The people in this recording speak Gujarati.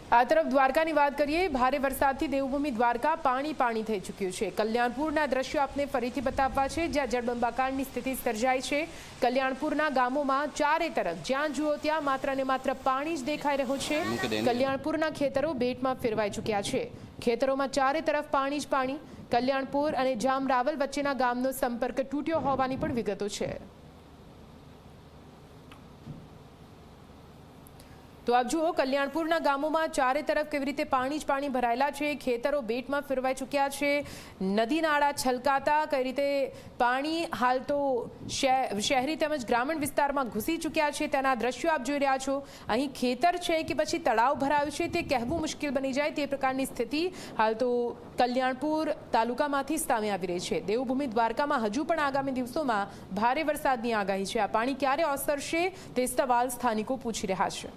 આ તરફ દ્વારકાની વાત કરીએ। ભારે વરસાદથી દેવભૂમિ દ્વારકા પાણી થઈ ચૂક્યું છે। કલ્યાણપુરના દ્રશ્યો આપને ફરીથી બતાવવા છે, જ્યાં જળબંબાકારની સ્થિતિ સર્જાઈ છે। કલ્યાણપુરના ગામોમાં ચારે તરફ જ્યાં જુઓ ત્યાં માત્ર ને માત્ર પાણી જ દેખાઈ રહ્યું છે। કલ્યાણપુરના ખેતરો બેટમાં ફેરવાઈ ચૂક્યા છે। ખેતરોમાં ચારે તરફ પાણી જ પાણી। કલ્યાણપુર અને જામરાવલ વચ્ચેના ગામનો સંપર્ક તૂટ્યો હોવાની પણ વિગતો છે। તો આપ જુઓ, કલ્યાણપુરના ગામોમાં ચારે તરફ કેવી રીતે પાણી જ પાણી ભરાયેલા છે। ખેતરો બેટમાં ફેરવાઈ ચૂક્યા છે। નદી નાળા છલકાતા કઈ રીતે પાણી હાલ તો શહેરી તેમજ ગ્રામીણ વિસ્તારમાં ઘૂસી ચૂક્યા છે, તેના દ્રશ્યો આપ જોઈ રહ્યા છો। અહીં ખેતર છે કે પછી તળાવ ભરાયું છે તે કહેવું મુશ્કેલ બની જાય તે પ્રકારની સ્થિતિ હાલ તો કલ્યાણપુર તાલુકામાંથી સામે આવી રહી છે। દેવભૂમિ દ્વારકામાં હજુ પણ આગામી દિવસોમાં ભારે વરસાદની આગાહી છે। આ પાણી ક્યારે ઓસરશે તે સવાલ સ્થાનિકો પૂછી રહ્યા છે।